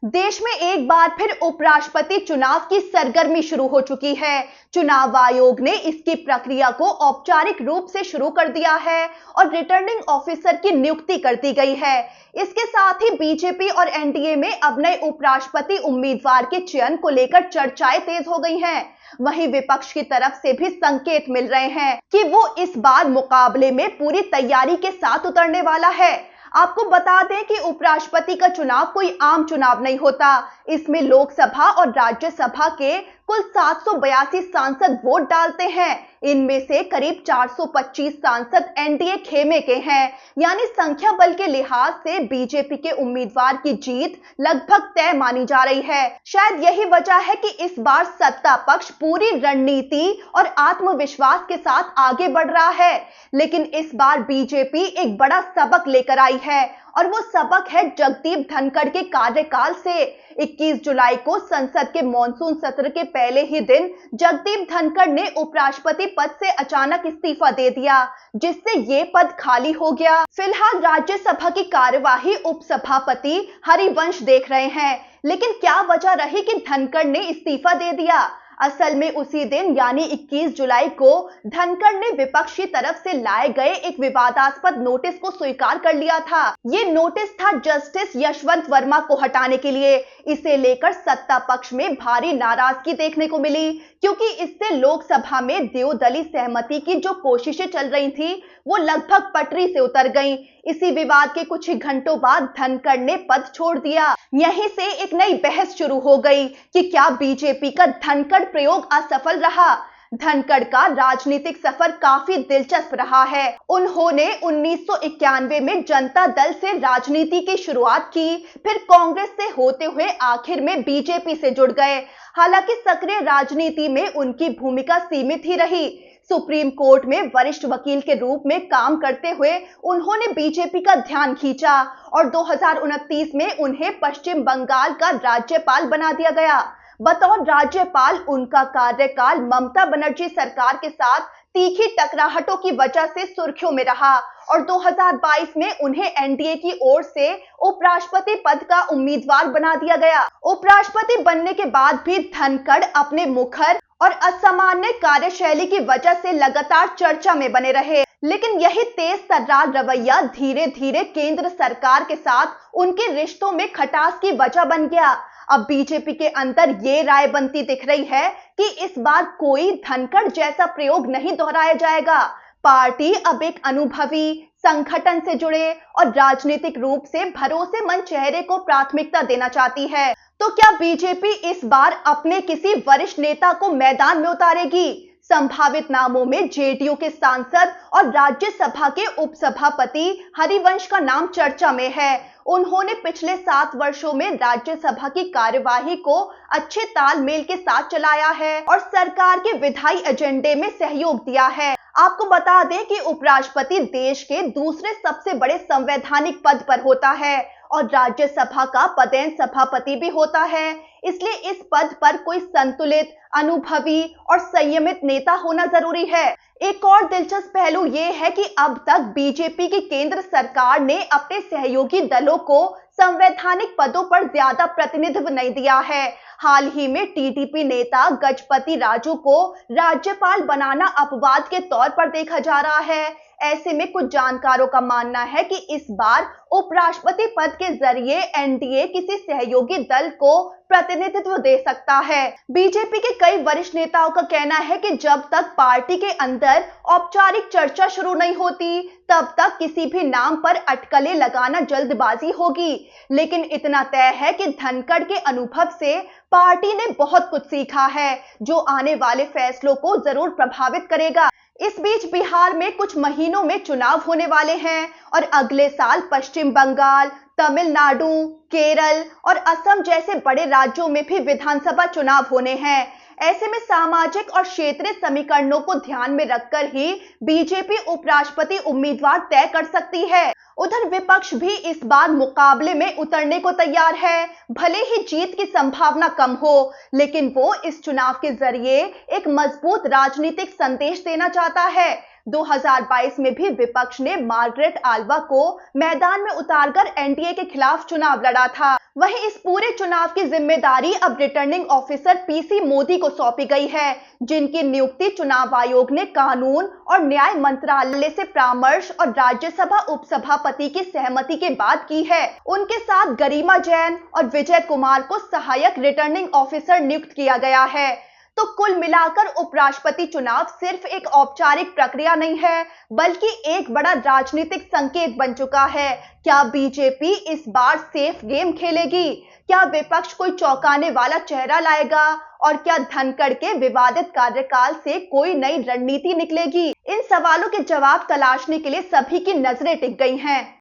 देश में एक बार फिर उपराष्ट्रपति चुनाव की सरगर्मी शुरू हो चुकी है। चुनाव आयोग ने इसकी प्रक्रिया को औपचारिक रूप से शुरू कर दिया है और रिटर्निंग ऑफिसर की नियुक्ति कर दी गई है। इसके साथ ही बीजेपी और एनडीए में अब नए उपराष्ट्रपति उम्मीदवार के चयन को लेकर चर्चाएं तेज हो गई हैं। वहीं विपक्ष की तरफ से भी संकेत मिल रहे हैं कि वो इस बार मुकाबले में पूरी तैयारी के साथ उतरने वाला है। आपको बता दें कि उपराष्ट्रपति का चुनाव कोई आम चुनाव नहीं होता। इसमें लोकसभा और राज्यसभा के कुल 782 सांसद वोट डालते हैं। इनमें से करीब 425 सांसद एनडीए खेमे के हैं, यानी संख्या बल के लिहाज से बीजेपी के उम्मीदवार की जीत लगभग तय मानी जा रही है। शायद यही वजह है कि इस बार सत्ता पक्ष पूरी रणनीति और आत्मविश्वास के साथ आगे बढ़ रहा है। लेकिन इस बार बीजेपी एक बड़ा सबक लेकर आई है और वो सबक है जगदीप धनखड़ के कार्यकाल से। 21 जुलाई को संसद के मॉनसून सत्र के पहले ही दिन जगदीप धनखड़ ने उपराष्ट्रपति पद से अचानक इस्तीफा दे दिया, जिससे ये पद खाली हो गया। फिलहाल राज्यसभा की कार्यवाही उपसभापति हरिवंश देख रहे हैं, लेकिन क्या वजह रही कि धनखड़ ने इस्तीफा दे दिया? असल में उसी दिन यानी 21 जुलाई को धनखड़ ने विपक्ष की तरफ से लाए गए एक विवादास्पद नोटिस को स्वीकार कर लिया था। ये नोटिस था जस्टिस यशवंत वर्मा को हटाने के लिए। इसे लेकर सत्ता पक्ष में भारी नाराजगी देखने को मिली, क्योंकि इससे लोकसभा में द्विदलीय सहमति की जो कोशिशें चल रही थी वो लगभग पटरी से उतर गईं। इसी विवाद के कुछ ही घंटों बाद धनखड़ ने पद छोड़ दिया। यहीं से एक नई बहस शुरू हो गई कि क्या बीजेपी का धनखड़ प्रयोग असफल रहा। धनखड़ का राजनीतिक सफर काफी दिलचस्प रहा है। उन्होंने 1991 में जनता दल से राजनीति की शुरुआत की, फिर कांग्रेस से होते हुए आखिर में बीजेपी से जुड़ गए। हालांकि सक्रिय राजनीति में उनकी भूमिका सीमित ही रही। सुप्रीम कोर्ट में वरिष्ठ वकील के रूप में काम करते हुए उन्होंने बीजेपी का ध्यान खींचा और 2029 में उन्हें पश्चिम बंगाल का राज्यपाल बना दिया गया। बतौर राज्यपाल उनका कार्यकाल ममता बनर्जी सरकार के साथ तीखी टकराहटों की वजह से सुर्खियों में रहा और 2022 में उन्हें एनडीए की ओर से उपराष्ट्रपति पद का उम्मीदवार बना दिया गया। उपराष्ट्रपति बनने के बाद भी धनखड़ अपने मुखर और असामान्य कार्यशैली की वजह से लगातार चर्चा में बने रहे। लेकिन यही तेज तर्रार रवैया धीरे धीरे केंद्र सरकार के साथ उनके रिश्तों में खटास की वजह बन गया। अब बीजेपी के अंदर ये राय बनती दिख रही है कि इस बार कोई धनखड़ जैसा प्रयोग नहीं दोहराया जाएगा। पार्टी अब एक अनुभवी, संगठन से जुड़े और राजनीतिक रूप से भरोसेमंद चेहरे को प्राथमिकता देना चाहती है। तो क्या बीजेपी इस बार अपने किसी वरिष्ठ नेता को मैदान में उतारेगी? संभावित नामों में जेडीयू के सांसद और राज्यसभा के उपसभापति हरिवंश का नाम चर्चा में है। उन्होंने पिछले 7 वर्षों में राज्यसभा की कार्यवाही को अच्छे तालमेल के साथ चलाया है और सरकार के विधायी एजेंडे में सहयोग दिया है। आपको बता दें कि उपराष्ट्रपति देश के दूसरे सबसे बड़े संवैधानिक पद पर होता है और राज्यसभा का पदेन सभापति भी होता है। इसलिए इस पद पर कोई संतुलित, अनुभवी और संयमित नेता होना जरूरी है। एक और दिलचस्प पहलू ये है कि अब तक बीजेपी की केंद्र सरकार ने अपने सहयोगी दलों को संवैधानिक पदों पर ज्यादा प्रतिनिधित्व नहीं दिया है। हाल ही में टीडीपी नेता गजपति राजू को राज्यपाल बनाना अपवाद के तौर पर देखा जा रहा है। ऐसे में कुछ जानकारों का मानना है कि इस बार उपराष्ट्रपति पद के जरिए एनडीए किसी सहयोगी दल को प्रतिनिधित्व दे सकता है। बीजेपी के कई वरिष्ठ नेताओं का कहना है कि जब तक पार्टी के अंदर औपचारिक चर्चा शुरू नहीं होती, तब तक किसी भी नाम पर अटकलें लगाना जल्दबाजी होगी। लेकिन इतना तय है कि धनखड़ के अनुभव से पार्टी ने बहुत कुछ सीखा है, जो आने वाले फैसलों को जरूर प्रभावित करेगा। इस बीच बिहार में कुछ महीनों में चुनाव होने वाले हैं और अगले साल पश्चिम बंगाल, तमिलनाडु, केरल और असम जैसे बड़े राज्यों में भी विधानसभा चुनाव होने हैं। ऐसे में सामाजिक और क्षेत्रीय समीकरणों को ध्यान में रखकर ही बीजेपी उपराष्ट्रपति उम्मीदवार तय कर सकती है। उधर विपक्ष भी इस बार मुकाबले में उतरने को तैयार है। भले ही जीत की संभावना कम हो, लेकिन वो इस चुनाव के जरिए एक मजबूत राजनीतिक संदेश देना चाहता है। 2022 में भी विपक्ष ने मार्गरेट आल्वा को मैदान में उतारकर एनडीए के खिलाफ चुनाव लड़ा था। वहीं इस पूरे चुनाव की जिम्मेदारी अब रिटर्निंग ऑफिसर पीसी मोदी को सौंपी गई है, जिनकी नियुक्ति चुनाव आयोग ने कानून और न्याय मंत्रालय से परामर्श और राज्यसभा उपसभापति की सहमति के बाद की है। उनके साथ गरिमा जैन और विजय कुमार को सहायक रिटर्निंग ऑफिसर नियुक्त किया गया है। तो कुल मिलाकर उपराष्ट्रपति चुनाव सिर्फ एक औपचारिक प्रक्रिया नहीं है, बल्कि एक बड़ा राजनीतिक संकेत बन चुका है। क्या बीजेपी इस बार सेफ गेम खेलेगी? क्या विपक्ष कोई चौंकाने वाला चेहरा लाएगा? और क्या धनखड़ के विवादित कार्यकाल से कोई नई रणनीति निकलेगी? इन सवालों के जवाब तलाशने के लिए सभी की नजरें टिक गई हैं।